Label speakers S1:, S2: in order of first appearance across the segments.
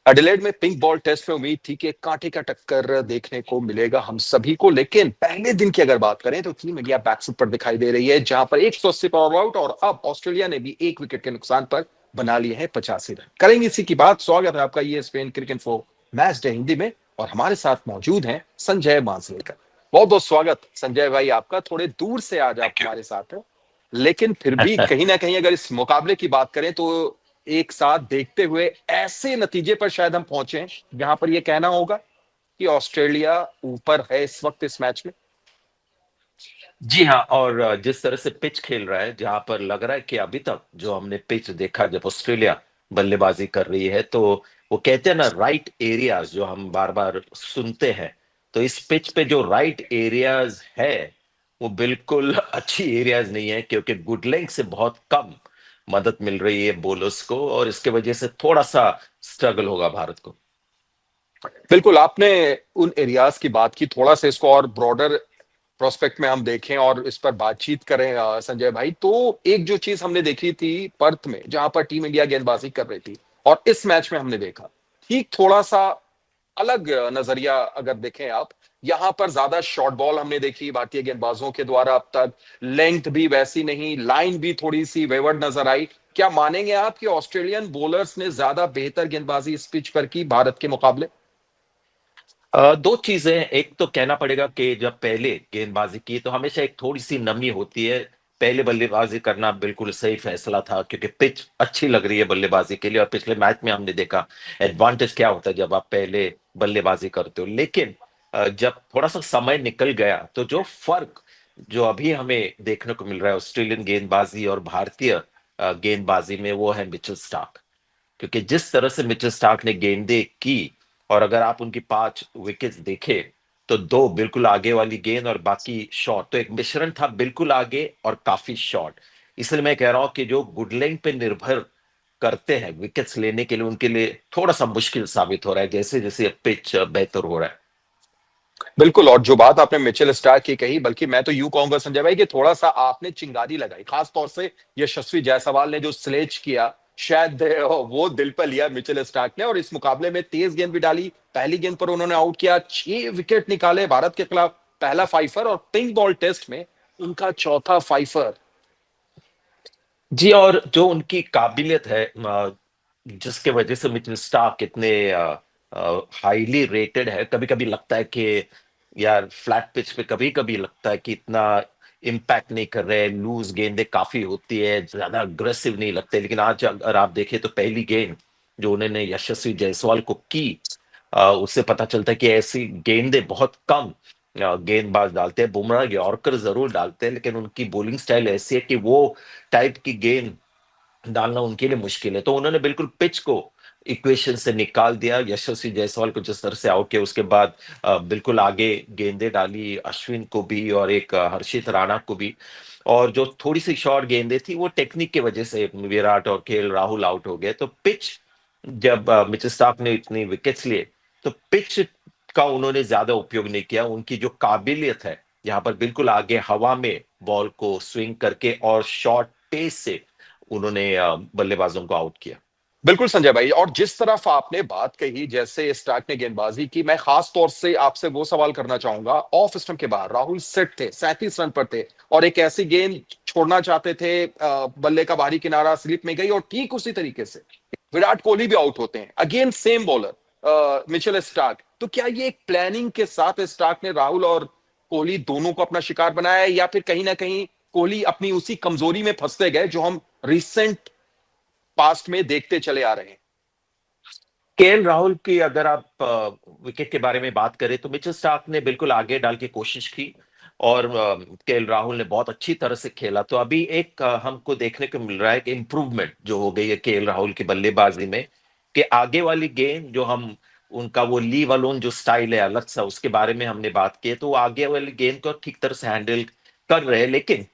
S1: Adelaide में pink ball test में उम्मीद थी कि कांटे का टक्कर देखने को मिलेगा हम सभी को, लेकिन पहले दिन की अगर बात करें तो टीम इंडिया बैकफुट पर दिखाई दे रही है, जहां पर 180 पर ऑल आउट और अब ऑस्ट्रेलिया ने भी एक विकेट के नुकसान पर बना लिए हैं 85 रन। करेंगे इसी की बात। स्वागत है आपका ये Spain cricket for match day Hindi में, और हमारे साथ मौजूद हैं संजय मांसलेकर। बहुत बहुत स्वागत संजय भाई आपका। थोड़े दूर से आज आप
S2: थैंक यू।
S1: हमारे साथ हैं, लेकिन फिर भी कहीं ना कहीं अगर इस मुकाबले की बात करें तो एक साथ देखते हुए ऐसे नतीजे पर शायद हम पहुंचे जहां पर यह कहना होगा कि ऑस्ट्रेलिया ऊपर है इस वक्त इस मैच में।
S2: जी हाँ, और जिस तरह से पिच खेल रहा है, जहां पर लग रहा है कि अभी तक जो हमने पिच देखा जब ऑस्ट्रेलिया बल्लेबाजी कर रही है, तो वो कहते हैं ना, राइट एरियाज जो हम बार बार सुनते हैं। तो इस पिच पे जो राइट एरियाज है वो बिल्कुल अच्छी एरियाज नहीं है, क्योंकि गुड लेंथ से बहुत कम मदद मिल रही है बोलर्स को, और इसके वजह से थोड़ा सा स्ट्रगल होगा भारत को।
S1: बिल्कुल, आपने उन एरियाज की बात की। थोड़ा सा इसको और ब्रॉडर प्रोस्पेक्ट में हम देखें और इस पर बातचीत करें संजय भाई, तो एक जो चीज हमने देखी थी पर्थ में जहां पर टीम इंडिया गेंदबाजी कर रही थी, और इस मैच में हमने देखा ठीक थोड़ा सा अलग नजरिया। अगर देखें आप, यहां पर ज्यादा शॉर्ट बॉल हमने देखी भारतीय गेंदबाजों के द्वारा अब तक। लेंथ भी वैसी नहीं, लाइन भी थोड़ी सी वेवर्ड नजर आई। क्या मानेंगे आप कि ऑस्ट्रेलियन बॉलर्स ने ज्यादा बेहतर गेंदबाजी इस पिच पर की भारत के मुकाबले?
S2: दो चीजें। एक तो कहना पड़ेगा कि जब पहले गेंदबाजी की तो हमेशा एक थोड़ी सी नमी होती है। पहले बल्लेबाजी करना बिल्कुल सही फैसला था, क्योंकि पिच अच्छी लग रही है बल्लेबाजी के लिए, और पिछले मैच में हमने देखा एडवांटेज क्या होता है जब आप पहले बल्लेबाजी करते हो। लेकिन जब थोड़ा सा समय निकल गया तो जो फर्क जो अभी हमें देखने को मिल रहा है ऑस्ट्रेलियन गेंदबाजी और भारतीय गेंदबाजी में, वो है मिचेल स्टार्क। क्योंकि जिस तरह से मिचेल स्टार्क ने गेंदें की, और अगर आप उनकी 5 विकेट्स देखे, तो दो बिल्कुल आगे वाली गेंद और बाकी शॉर्ट, तो एक मिश्रण था बिल्कुल आगे और काफी शॉर्ट। इसलिए मैं कह रहा हूं कि जो गुडलैंड पे निर्भर करते हैं विकेट्स लेने के लिए, उनके लिए थोड़ा सा मुश्किल साबित हो रहा है, जैसे जैसे पिच बेहतर हो रहा है।
S1: बिल्कुल, और जो बात आपने मिचेल स्टार्क की कही, बल्कि मैं तो यूं कहूंगा संजय भाई कि थोड़ा सा आपने चिंगारी लगाई, खास तौर से यशस्वी जायसवाल ने जो स्लेज किया, शायद वो दिल पर लिया मिचेल स्टार्क ने। और इस मुकाबले में तेज गेंद भी डाली, पहली गेंद पर उन्होंने आउट किया, 6 विकेट निकाले भारत के खिलाफ, पहला फाइफर, और पिंक बॉल टेस्ट में उनका चौथा फाइफर।
S2: जी, और जो उनकी काबिलियत है, जिसके वजह से मिचेल स्टार्क इतने हाईली रेटेड है। कभी कभी लगता है कि यार फ्लैट पिच पे कभी कभी लगता है कि इतना इम्पैक्ट नहीं कर रहे, लूज गेंदें काफी होती है, ज्यादा अग्रेसिव नहीं लगते। लेकिन आज अगर आप देखें तो पहली गेंद जो उन्होंने यशस्वी जायसवाल को की, उससे पता चलता है कि ऐसी गेंदें बहुत कम गेंदबाज डालते हैं। बुमराह यॉर्कर जरूर डालते हैं, लेकिन उनकी बॉलिंग स्टाइल ऐसी है कि वो टाइप की गेंद डालना उनके लिए मुश्किल है। तो उन्होंने बिल्कुल पिच को इक्वेशन से निकाल दिया। यशस्वी जायसवाल को जिस तरह से आउट किया, उसके बाद बिल्कुल आगे गेंदें डाली, अश्विन को भी और एक हर्षित राणा को भी। और जो थोड़ी सी शॉर्ट गेंदें थी, वो टेक्निक की वजह से विराट और केएल राहुल आउट हो गए। तो पिच, जब मिचेल स्टार्क ने इतनी विकेट्स लिए, तो पिच का उन्होंने ज्यादा उपयोग नहीं किया। उनकी जो काबिलियत है यहाँ पर, बिल्कुल आगे हवा में बॉल को स्विंग करके और शॉर्ट पेस से उन्होंने बल्लेबाजों को आउट किया।
S1: बिल्कुल संजय भाई, और जिस तरफ आपने बात कही जैसे स्टार्क ने गेंदबाजी की, मैं खास तौर से आपसे वो सवाल करना चाहूंगा। ऑफ स्टंप के बाहर राहुल सेट थे, 37 रन पर थे, और एक ऐसी गेंद छोड़ना चाहते थे, बल्ले का बाहरी किनारा स्लिप में गई, और ठीक उसी तरीके से विराट कोहली भी आउट होते हैं, again same bowler Mitchell Starc. तो क्या ये एक प्लानिंग के साथ स्टार्क ने राहुल और कोहली दोनों को अपना शिकार बनाया है, या फिर कहीं ना कहीं कोहली अपनी उसी कमजोरी में फंसते गए जो हम रिसेंट पास्ट में देखते चले आ रहे हैं?
S2: केएल राहुल की अगर आप विकेट के बारे में बात करें, तो मिचेल स्टार्क ने बिल्कुल आगे डाल के कोशिश की, और केएल राहुल ने बहुत अच्छी तरह से खेला। तो अभी एक हमको देखने को मिल रहा है कि इम्प्रूवमेंट जो हो गई है केएल राहुल की बल्लेबाजी में, कि आगे वाली गेंद जो हम, उनका वो लीव अलोन जो स्टाइल है अलग सा, उसके बारे में हमने बात की है। तो वो आगे वाली गेंद को ठीक तरह से हैंडल कर रहे हैं। लेकिन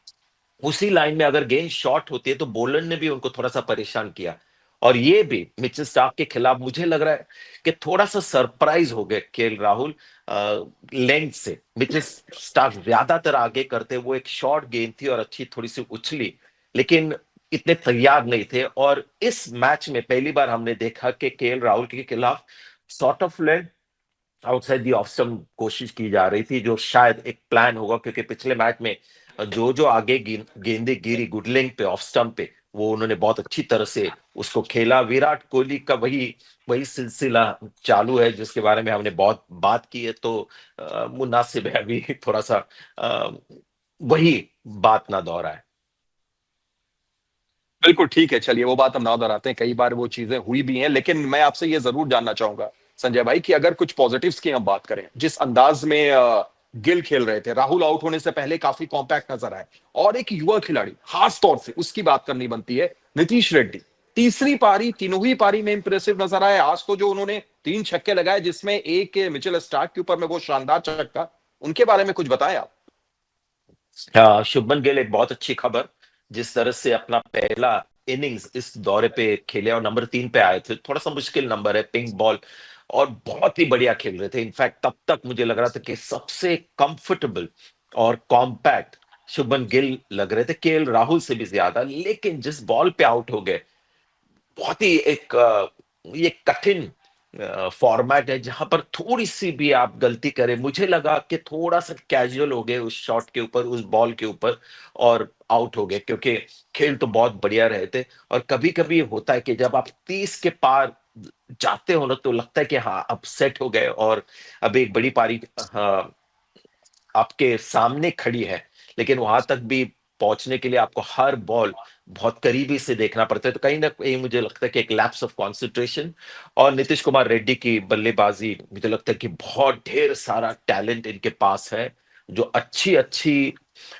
S2: उसी लाइन में अगर गेंद शॉर्ट होती है, तो बॉलर ने भी उनको थोड़ा सा परेशान किया। और ये भी मिचेल स्टार्क के खिलाफ मुझे लग रहा है कि थोड़ा सा सरप्राइज हो गए केएल राहुल लेंथ से। मिचेल स्टार्क ज्यादातर आगे करते, वो एक शॉर्ट गेंद थी और अच्छी थोड़ी सी उछली, लेकिन इतने तैयार नहीं थे। और इस मैच में पहली बार हमने देखा कि केएल राहुल के खिलाफ sort of outside the off stump कोशिश की जा रही थी, जो शायद एक प्लान होगा, क्योंकि पिछले मैच में जो जो आगे गेंदे गिरी गुडलिंग पे ऑफ स्टंप पे, वो उन्होंने बहुत अच्छी तरह से उसको खेला। विराट कोहली का वही वही सिलसिला चालू है जिसके बारे में हमने बहुत बात की है, तो मुनासिब है अभी थोड़ा सा अ, वही बात ना दोहराए।
S1: बिल्कुल ठीक है, चलिए वो बात हम ना दोहराते हैं, कई बार वो चीजें हुई भी हैं, लेकिन मैं आपसे ये जरूर जानना चाहूंगा संजय भाई कि अगर कुछ पॉजिटिव्स की हम बात करें, जिस अंदाज में गिल खेल रहे थे, राहुल आउट होने से पहले काफी कॉम्पैक्ट नजर आए, और एक युवा खिलाड़ी खास तौर से उसकी बात करनी बनती है, नीतीश रेड्डी, तीसरी पारी तीनों ही पारी में इंप्रेसिव नजर आए। आज तो जो उन्होंने 3 छक्के लगाए, जिसमें एक मिचेल स्टार्क के ऊपर में वो शानदार छक्का, उनके बारे में कुछ बताएं आप।
S2: शुभमन गिल एक बहुत अच्छी खबर, जिस तरह से अपना पहला इनिंग्स इस दौरे पे खेले और नंबर 3 पे आए थे। थोड़ा सा मुश्किल नंबर है, पिंक बॉल, और बहुत ही बढ़िया खेल रहे थे। इनफैक्ट तब तक मुझे लग रहा था कि सबसे कंफर्टेबल और कॉम्पैक्ट शुभमन गिल लग रहे थे, केएल राहुल से भी ज्यादा। लेकिन जिस बॉल पे आउट हो गए, बहुत ही एक ये कठिन फॉर्मेट है जहां पर थोड़ी सी भी आप गलती करें, मुझे लगा कि थोड़ा सा कैजुअल हो गए उस शॉट के ऊपर, उस बॉल के ऊपर, और आउट हो गए, क्योंकि खेल तो बहुत बढ़िया रहे थे। और कभी कभी होता है कि जब आप 30 के पार जाते हो ना, तो लगता है कि हाँ अब सेट हो गए और अब एक बड़ी पारी हाँ, आपके सामने खड़ी है। लेकिन वहां तक भी पहुंचने के लिए आपको हर बॉल बहुत करीबी से देखना पड़ता है, तो कहीं ना कहीं मुझे लगता है कि एक लैप्स ऑफ कंसंट्रेशन। और नीतीश कुमार रेड्डी की बल्लेबाजी, मुझे लगता है कि बहुत ढेर सारा टैलेंट इनके पास है, जो अच्छी अच्छी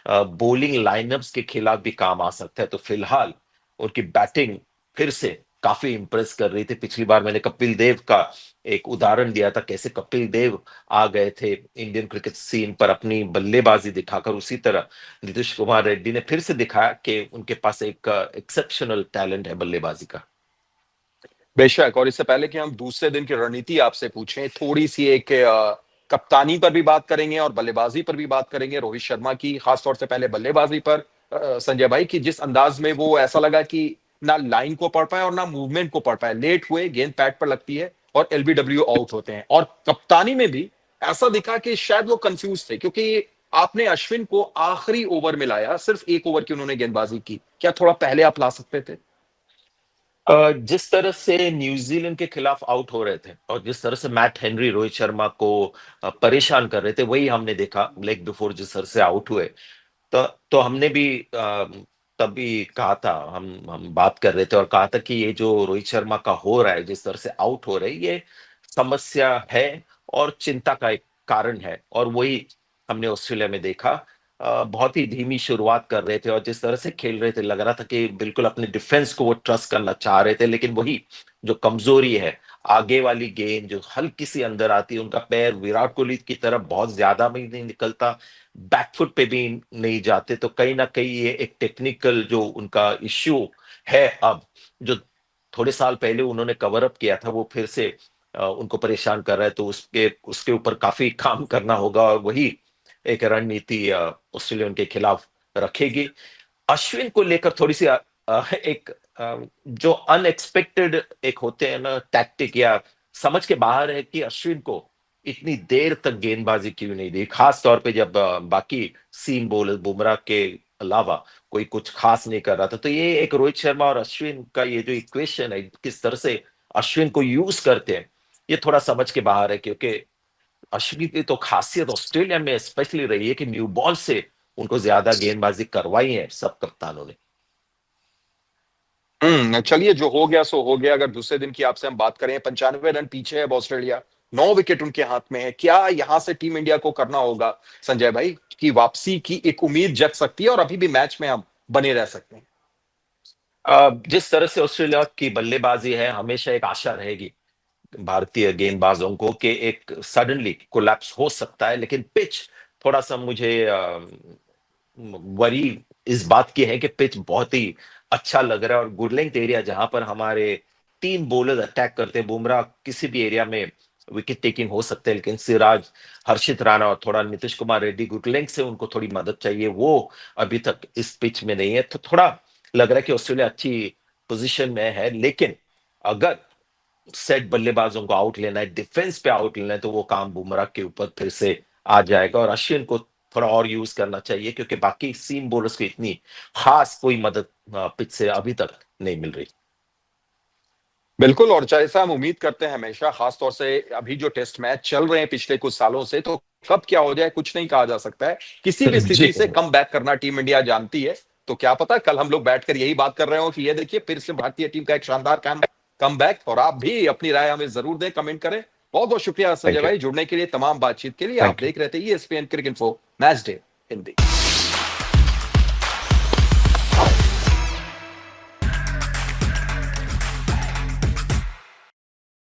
S2: बॉलिंग लाइनअप्स के खिलाफ भी काम आ सकता है। तो फिलहाल उनकी बैटिंग फिर से काफी इंप्रेस कर रही थी। पिछली बार मैंने कपिल देव का एक उदाहरण दिया था, कैसे कपिल देव आ गए थे इंडियन क्रिकेट सीन पर अपनी बल्लेबाजी दिखाकर, उसी तरह नीतीश कुमार रेड्डी ने फिर से दिखाया कि उनके पास एक एक्सेप्शनल टैलेंट है बल्लेबाजी का।
S1: बेशक, और इससे पहले कि हम दूसरे दिन की रणनीति आपसे पूछें, थोड़ी सी एक कप्तानी पर भी बात करेंगे और बल्लेबाजी पर भी बात करेंगे, रोहित शर्मा की खासतौर से पहले बल्लेबाजी पर। संजय भाई की जिस अंदाज में वो ऐसा लगा कि ना लाइन को पढ़ पाए और ना मूवमेंट को पढ़ पाए, लेट हुए, गेंद पैड पर लगती है और एलबीडब्ल्यू आउट होते हैं। और कप्तानी में भी ऐसा दिखा कि शायद वो कंफ्यूज थे, क्योंकि आपने अश्विन को आखिरी ओवर में लाया, सिर्फ 1 ओवर की उन्होंने गेंदबाजी की, क्या थोड़ा पहले आप ला सकते थे?
S2: जिस तरह से न्यूजीलैंड के खिलाफ आउट हो रहे थे और जिस तरह से मैट हेनरी रोहित शर्मा को परेशान कर रहे थे, वही हमने देखा लेग बिफोर जिस तरह से आउट हुए। तो हमने भी तभी कहा था, हम बात कर रहे थे और कहा था कि ये जो रोहित शर्मा का हो रहा है, जिस तरह से आउट हो रहे हैं, ये समस्या है और चिंता का एक कारण है। और वही हमने ऑस्ट्रेलिया में देखा। बहुत ही धीमी शुरुआत कर रहे थे और जिस तरह से खेल रहे थे, लग रहा था कि बिल्कुल अपने डिफेंस को वो ट्रस्ट करना चाह रहे थे, लेकिन वही जो कमजोरी है, आगे वाली गेंद जो हल्की सी अंदर आती है, उनका पैर विराट कोहली की तरफ बहुत ज्यादा भी नहीं निकलता, बैकफुट पे भी नहीं जाते। तो कहीं ना कहीं ये एक टेक्निकल जो उनका इश्यू है अब, जो थोड़े साल पहले उन्होंने कवर अप किया था, वो फिर से उनको परेशान कर रहा है। तो उसके उसके ऊपर काफी काम करना होगा और वही एक रणनीति ऑस्ट्रेलिया उनके खिलाफ रखेगी। अश्विन को लेकर थोड़ी सी एक जो अनएक्सपेक्टेड एक होते हैं ना टैक्टिक, या समझ के बाहर है कि अश्विन को इतनी देर तक गेंदबाजी क्यों नहीं दी, खास तौर पे जब बाकी सीम बॉलर बुमराह के अलावा कोई कुछ खास नहीं कर रहा था। तो ये एक रोहित शर्मा और अश्विन का ये जो इक्वेशन है, किस तरह से अश्विन को यूज करते हैं, ये थोड़ा समझ के बाहर है। क्योंकि अश्विन की तो खासियत ऑस्ट्रेलिया में स्पेशली रही है कि न्यू बॉल से उनको ज्यादा गेंदबाजी करवाई है सब कप्तानों ने।
S1: चलिए, जो हो गया सो हो गया। अगर दूसरे दिन की आपसे हम बात करें, 95 रन पीछे है अब ऑस्ट्रेलिया, 9 विकेट उनके हाथ में है, क्या यहां से टीम इंडिया को करना होगा संजय भाई की वापसी की एक उम्मीद जग सकती है और अभी भी मैच में हम बने रह सकते हैं?
S2: जिस तरह से ऑस्ट्रेलिया की बल्लेबाजी है, हमेशा एक आशा रहेगी भारतीय गेंदबाजों को कि एक सडनली कोलैप्स हो सकता है। लेकिन पिच थोड़ा सा मुझे वरी इस बात की है कि पिच बहुत ही अच्छा लग रहा है और गुड लेंथ एरिया जहां पर हमारे 3 बॉलर अटैक करते हैं, बुमराह किसी भी एरिया में विकेट टेकिंग हो सकते हैं, लेकिन सिराज, हर्षित राणा और थोड़ा नीतीश कुमार रेड्डी गुड लेंथ से उनको थोड़ी मदद चाहिए, वो अभी तक इस पिच में नहीं है। तो थोड़ा लग रहा है कि ऑस्ट्रेलिया अच्छी पोजीशन में है, लेकिन अगर सेट बल्लेबाजों को आउट लेना है, डिफेंस पे आउट लेना है, तो वो काम बुमराह के ऊपर फिर से आ जाएगा, और अश्विन को थोड़ा और यूज करना चाहिए, क्योंकि बाकी सीम बॉलर्स को इतनी खास कोई मदद पिच से अभी तक नहीं मिल रही।
S1: बिल्कुल, और जैसा हम उम्मीद करते हैं हमेशा, खासतौर से अभी जो टेस्ट मैच चल रहे हैं पिछले कुछ सालों से, तो कब क्या हो जाए कुछ नहीं कहा जा सकता है। किसी भी
S2: जी।
S1: स्थिति से कम बैक करना टीम इंडिया जानती है। तो क्या पता कल हम लोग बैठकर यही बात कर रहे हो कि ये देखिए फिर से भारतीय टीम का एक शानदार कम बैक। और आप भी अपनी राय हमें जरूर दें, कमेंट करें। बहुत बहुत शुक्रिया संजय
S2: थैंक यू।
S1: भाई जुड़ने के लिए, तमाम बातचीत के लिए। आप
S2: थैंक यू।
S1: देख रहे थे ESPN cricket info match day Hindi.